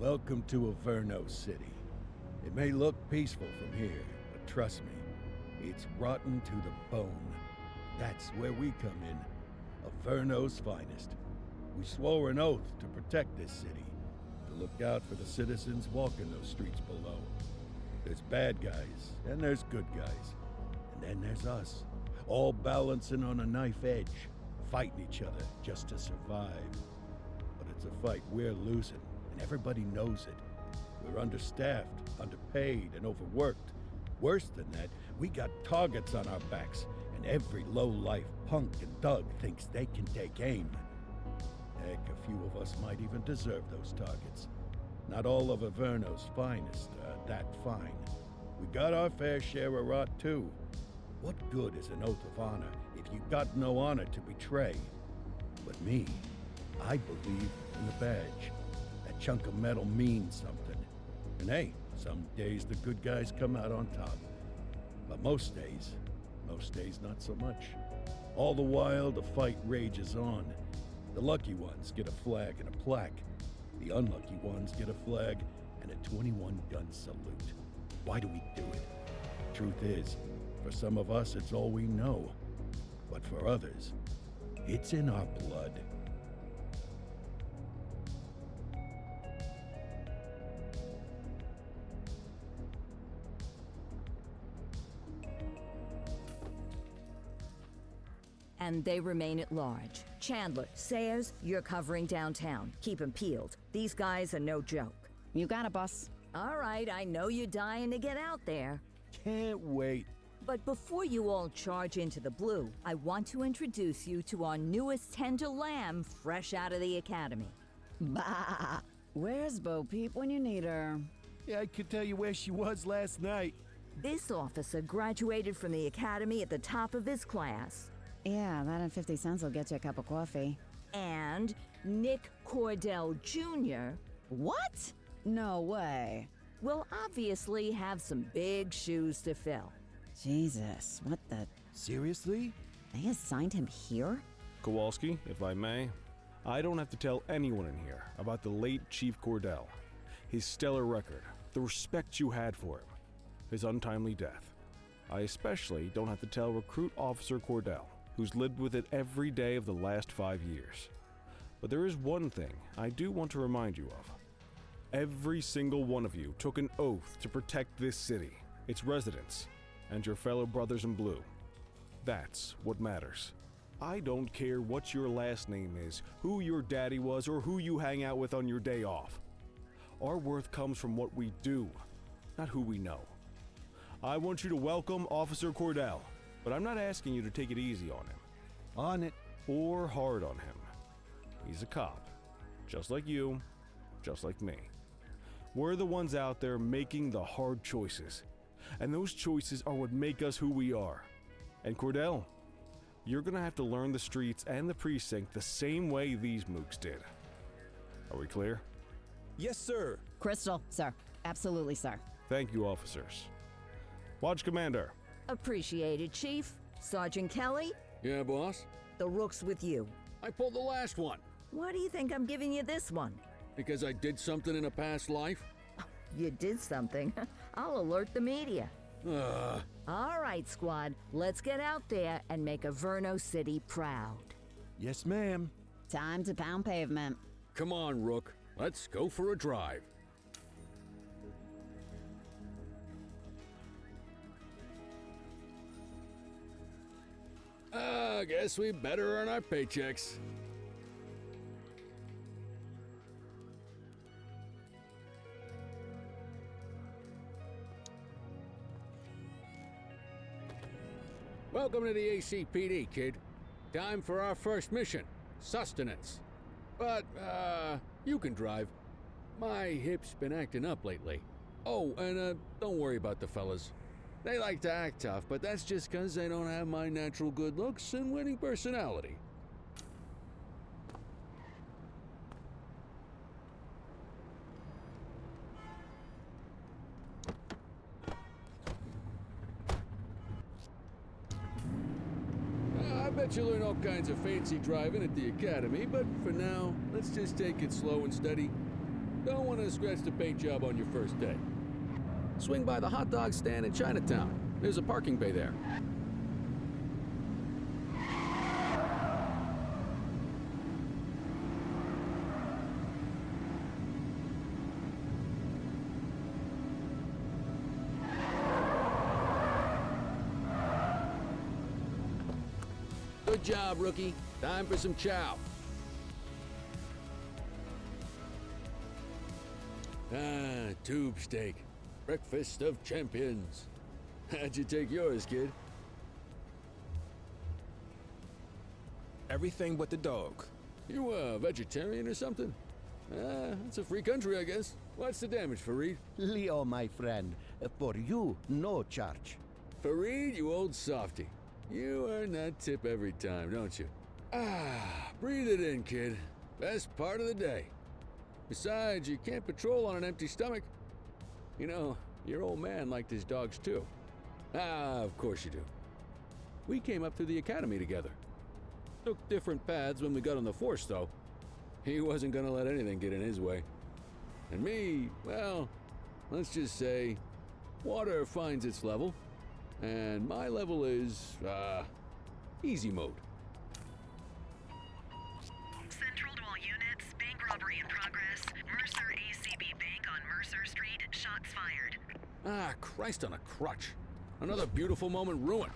Welcome to Averno City. It may look peaceful from here, but trust me, it's rotten to the bone. That's where we come in. Averno's finest. We swore an oath to protect this city, to look out for the citizens walking those streets below. There's bad guys, and there's good guys. And then there's us, all balancing on a knife edge, fighting each other just to survive. But it's a fight we're losing, and everybody knows it. We're understaffed, underpaid, and overworked. Worse than that, we got targets on our backs, and every low-life punk and thug thinks they can take aim. Heck, a few of us might even deserve those targets. Not all of Averno's finest are that fine. We got our fair share of rot, too. What good is an oath of honor if you got no honor to betray? But me, I believe in the badge. That chunk of metal means something. And hey, some days the good guys come out on top. But most days not so much. All the while, the fight rages on. The lucky ones get a flag and a plaque. The unlucky ones get a flag and a 21-gun salute. Why do we do it? Truth is, for some of us, it's all we know. But for others, it's in our blood. And they remain at large. Chandler, Sayers, you're covering downtown. Keep 'em peeled. These guys are no joke. You got it, boss. All right, I know you're dying to get out there. Can't wait. But before you all charge into the blue, I want to introduce you to our newest tender lamb fresh out of the academy. Bah! Where's Bo Peep when you need her? Yeah, I could tell you where she was last night. This officer graduated from the academy at the top of his class. Yeah, that and 50 cents will get you a cup of coffee. And Nick Cordell Jr. What? No way. will obviously have some big shoes to fill. Jesus, what the... Seriously? They assigned him here? Kowalski, if I may, I don't have to tell anyone in here about the late Chief Cordell, his stellar record, the respect you had for him, his untimely death. I especially don't have to tell Recruit Officer Cordell, who's lived with it every day of the last 5 years. But there is one thing I do want to remind you of. Every single one of you took an oath to protect this city, its residents, and your fellow brothers in blue. That's what matters. I don't care what your last name is, who your daddy was, or who you hang out with on your day off. Our worth comes from what we do, not who we know. I want you to welcome Officer Cordell, but I'm not asking you to take it easy on him. On it. Or hard on him. He's a cop, just like you, just like me. We're the ones out there making the hard choices, and those choices are what make us who we are. And Cordell, you're gonna have to learn the streets and the precinct the same way these mooks did. Are we clear? Yes, sir. Crystal, sir. Absolutely, sir. Thank you, officers. Watch Commander. Appreciated, Chief. Sergeant Kelly, Yeah, boss? the rook's with you. I pulled the last one. Why do you think I'm giving you this one? Because I did something in a past life? You did something. I'll alert the media. All right, squad. Let's get out there and make Averno City proud. Yes, ma'am. Time to pound pavement. Come on, Rook. Let's go for a drive. I guess we better earn our paychecks. Welcome to the ACPD, kid. Time for our first mission, sustenance. But, you can drive. My hip's been acting up lately. Oh, and, don't worry about the fellas. They like to act tough, but that's just 'cause they don't have my natural good looks and winning personality. I bet you learn all kinds of fancy driving at the academy, but for now, let's just take it slow and steady. Don't want to scratch the paint job on your first day. Swing by the hot dog stand in Chinatown. There's a parking bay there. Good job, rookie. Time for some chow. Tube steak. Breakfast of champions. How'd you take yours, kid? Everything but the dog. You a vegetarian or something? It's a free country, I guess. What's the damage, Fareed? Leo, my friend, for you, no charge. Fareed, you old softy. You earn that tip every time, don't you? Breathe it in, kid. Best part of the day. Besides, you can't patrol on an empty stomach. You know, your old man liked his dogs too. Of course you do. We came up through the academy together. Took different paths when we got on the force, though. He wasn't gonna let anything get in his way. And me, well, let's just say, water finds its level, and my level is, easy mode. Central to all units, bank robbery in progress. Mercer ACB Bank on Mercer Street, shots fired. Christ on a crutch. Another beautiful moment ruined.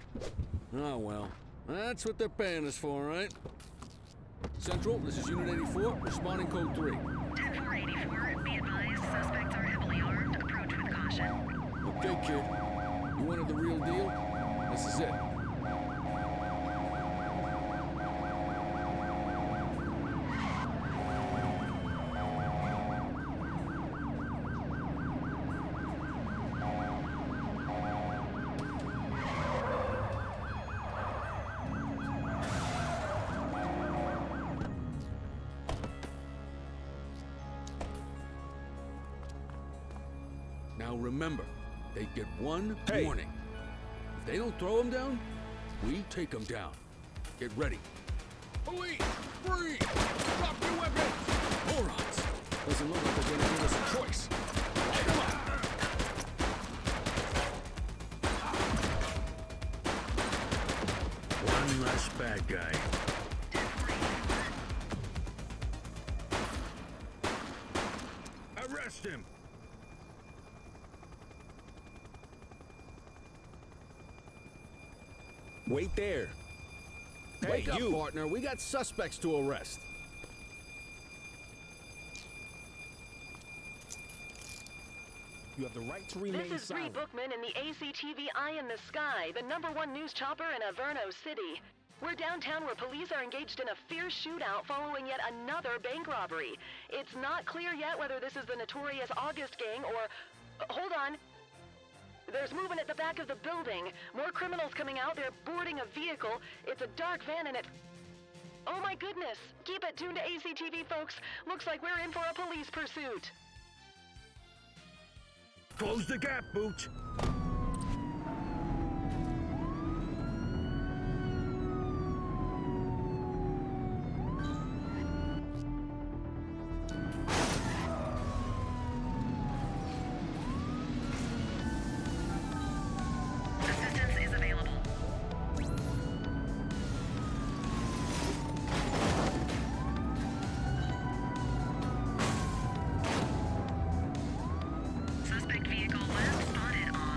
Oh well, that's what they're paying us for, right? Central, this is Unit 84, responding code 3. 10-484, be advised, suspects are heavily armed. Approach with caution. Okay, kid. You wanted the real deal? This is it. Now remember, they get one warning. If they don't throw them down, we take them down. Get ready. Police! Free! Drop your weapons! Morons! Doesn't look like they're gonna give us a choice. Come on! One less bad guy. Arrest him! Wait there. Wake Hey, up, you! partner. We got suspects to arrest. You have the right to remain This is Bree silent. Bookman in the ACTV Eye in the Sky, the #1 news chopper in Averno City. We're downtown where police are engaged in a fierce shootout following yet another bank robbery. It's not clear yet whether this is the notorious August gang or... hold on. There's movement at the back of the building. More criminals coming out. They're boarding a vehicle. It's a dark van and it... oh my goodness. Keep it tuned to ACTV, folks. Looks like we're in for a police pursuit. Close the gap, Booch! Assistance is available. Suspect vehicle last spotted on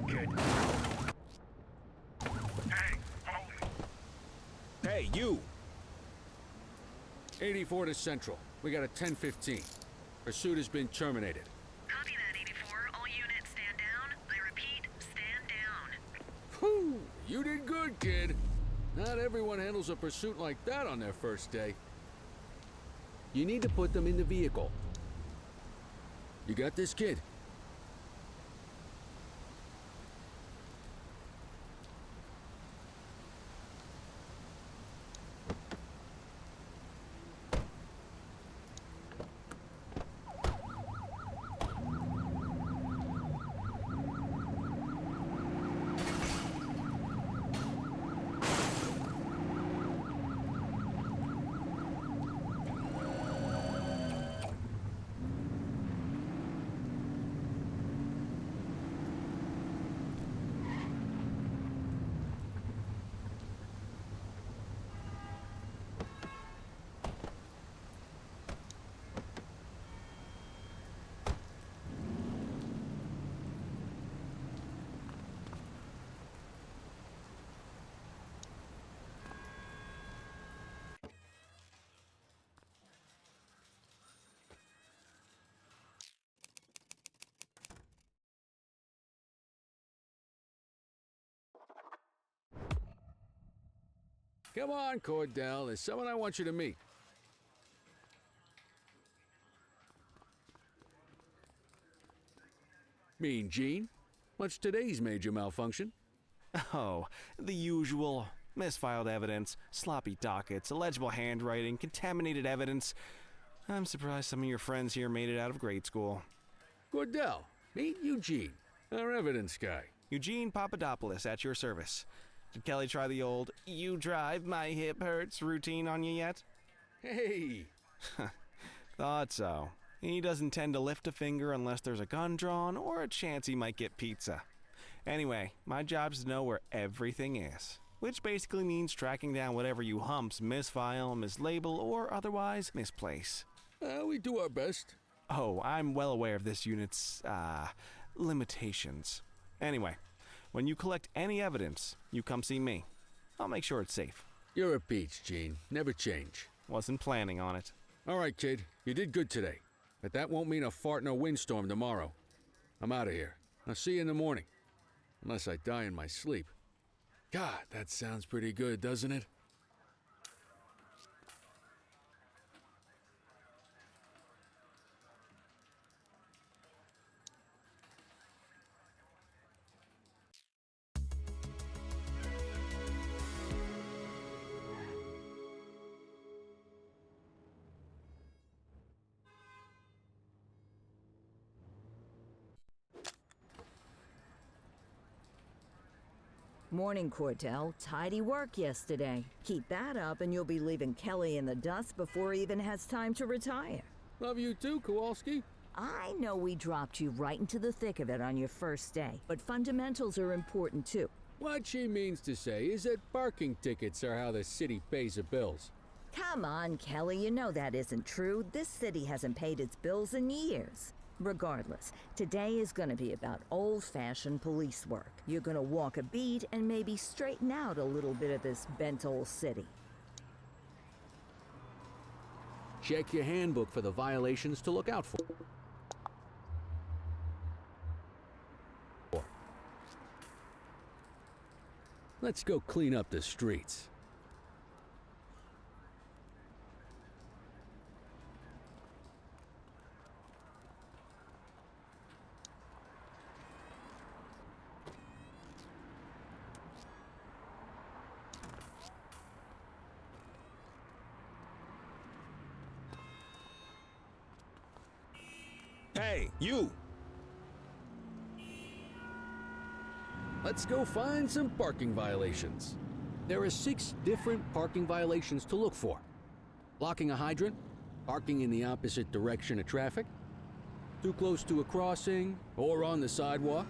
kid. Hey, hold it. Hey, you! 84 to Central. We got a 10:15. Pursuit has been terminated. Copy that, 84. All units stand down. I repeat, stand down. Whew! You did good, kid. Not everyone handles a pursuit like that on their first day. You need to put them in the vehicle. You got this, kid? Come on, Cordell. There's someone I want you to meet. Mean Gene? What's today's major malfunction? Oh, the usual. Misfiled evidence, sloppy dockets, illegible handwriting, contaminated evidence. I'm surprised some of your friends here made it out of grade school. Cordell, meet Eugene, our evidence guy. Eugene Papadopoulos at your service. Did Kelly try the old, "you drive, my hip hurts" routine on you yet? Hey! Thought so. He doesn't tend to lift a finger unless there's a gun drawn or a chance he might get pizza. Anyway, my job's to know where everything is, which basically means tracking down whatever you humps misfile, mislabel, or otherwise misplace. We do our best. Oh, I'm well aware of this unit's, limitations. Anyway, when you collect any evidence, you come see me. I'll make sure it's safe. You're a peach, Gene. Never change. Wasn't planning on it. All right, kid. You did good today. But that won't mean a fart in a windstorm tomorrow. I'm out of here. I'll see you in the morning. Unless I die in my sleep. God, that sounds pretty good, doesn't it? Morning, Cordell. Tidy work yesterday. Keep that up and you'll be leaving Kelly in the dust before he even has time to retire. Love you too, Kowalski. I know we dropped you right into the thick of it on your first day, but fundamentals are important too. What she means to say is that parking tickets are how the city pays the bills. Come on, Kelly, you know that isn't true. This city hasn't paid its bills in years. Regardless, today is going to be about old-fashioned police work. You're going to walk a beat and maybe straighten out a little bit of this bent old city. Check your handbook for the violations to look out for. Let's go clean up the streets. Hey, you! Let's go find some parking violations. There are 6 different parking violations to look for. Blocking a hydrant, parking in the opposite direction of traffic, too close to a crossing or on the sidewalk.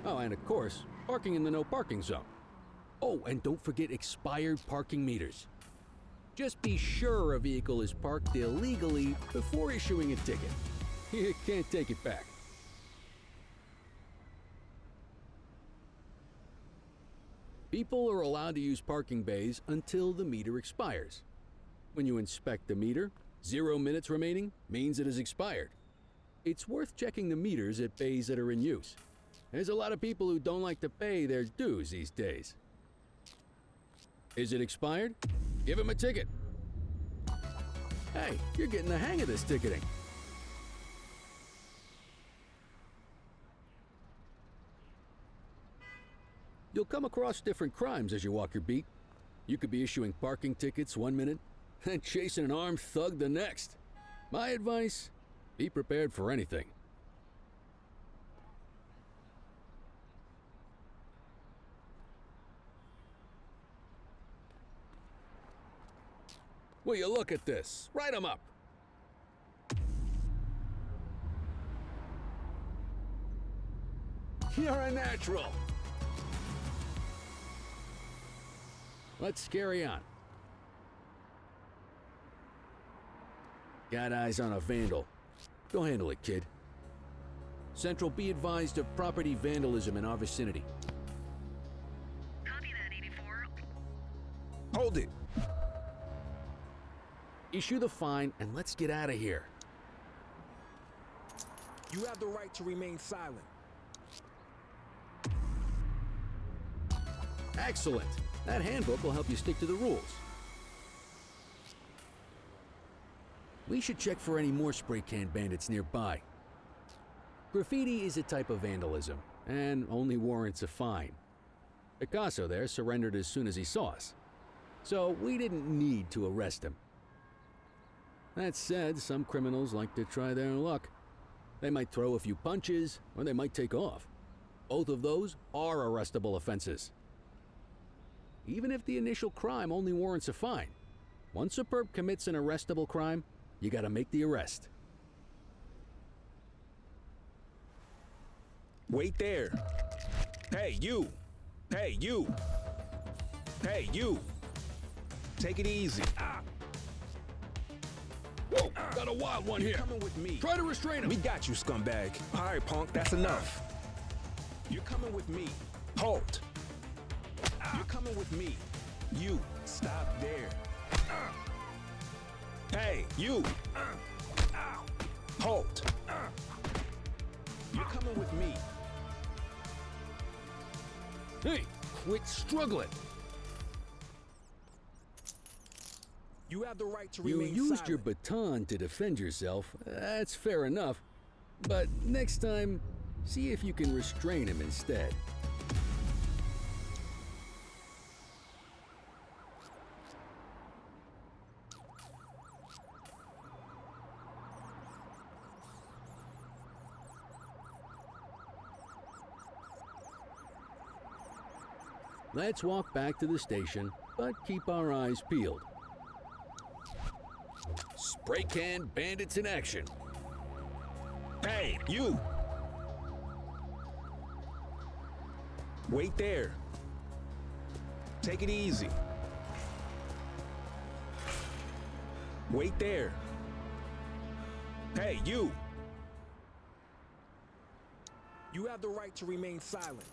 Oh, and of course, parking in the no parking zone. Oh, and don't forget expired parking meters. Just be sure a vehicle is parked illegally before issuing a ticket. You can't take it back. People are allowed to use parking bays until the meter expires. When you inspect the meter, 0 minutes remaining means it has expired. It's worth checking the meters at bays that are in use. There's a lot of people who don't like to pay their dues these days. Is it expired? Give him a ticket. Hey, you're getting the hang of this ticketing. You'll come across different crimes as you walk your beat. You could be issuing parking tickets 1 minute and chasing an armed thug the next. My advice, be prepared for anything. Will you look at this? Write 'em up. You're a natural. Let's carry on. Got eyes on a vandal. Go handle it, kid. Central, be advised of property vandalism in our vicinity. Copy that, 84. Hold it. Issue the fine and let's get out of here. You have the right to remain silent. Excellent. That handbook will help you stick to the rules. We should check for any more spray can bandits nearby. Graffiti is a type of vandalism and only warrants a fine. Picasso there surrendered as soon as he saw us, so we didn't need to arrest him. That said, some criminals like to try their luck. They might throw a few punches, or they might take off. Both of those are arrestable offenses. Even if the initial crime only warrants a fine, once a perp commits an arrestable crime, you gotta make the arrest. Wait there. Hey, you. Hey, you. Hey, you. Take it easy. Whoa, got a wild one here. Coming with me. Try to restrain him. We got you, scumbag. All right, punk, that's enough. You're coming with me. Halt. You're coming with me. You, stop there. Hey, you. Halt. You're coming with me. Hey, quit struggling. You have the right to You remain used silent. your baton to defend yourself. That's fair enough. But next time, see if you can restrain him instead. Let's walk back to the station, but keep our eyes peeled. Spray can bandits in action. Hey, you. Wait there. Take it easy. Wait there. Hey, you. You have the right to remain silent.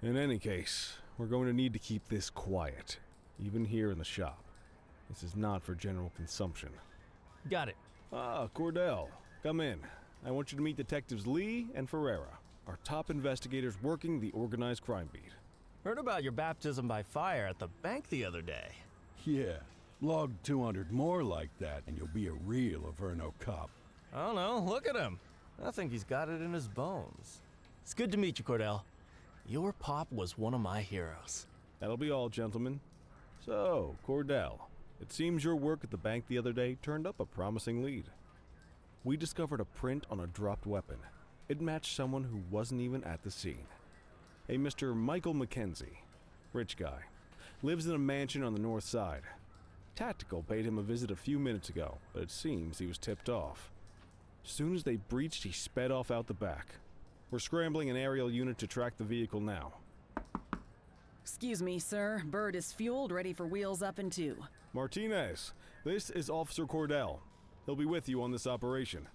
In any case, we're going to need to keep this quiet, even here in the shop. This is not for general consumption. Got it. Ah, Cordell, come in. I want you to meet Detectives Lee and Ferreira, our top investigators working the organized crime beat. Heard about your baptism by fire at the bank the other day. Yeah, log 200 more like that, and you'll be a real Averno cop. I don't know, look at him. I think he's got it in his bones. It's good to meet you, Cordell. Your pop was one of my heroes. That'll be all, gentlemen. So, Cordell, it seems your work at the bank the other day turned up a promising lead. We discovered a print on a dropped weapon. It matched someone who wasn't even at the scene. A Mr. Michael McKenzie, rich guy, lives in a mansion on the north side. Tactical paid him a visit a few minutes ago, but it seems he was tipped off. Soon as they breached, he sped off out the back. We're scrambling an aerial unit to track the vehicle now. Excuse me, sir. Bird is fueled, ready for wheels up in 2. Martinez, this is Officer Cordell. He'll be with you on this operation.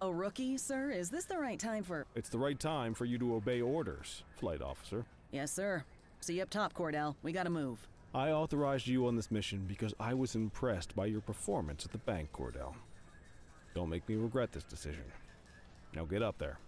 A rookie, sir? Is this the right time for... It's the right time for you to obey orders, Flight Officer. Yes, sir. See you up top, Cordell. We gotta move. I authorized you on this mission because I was impressed by your performance at the bank, Cordell. Don't make me regret this decision. Now get up there.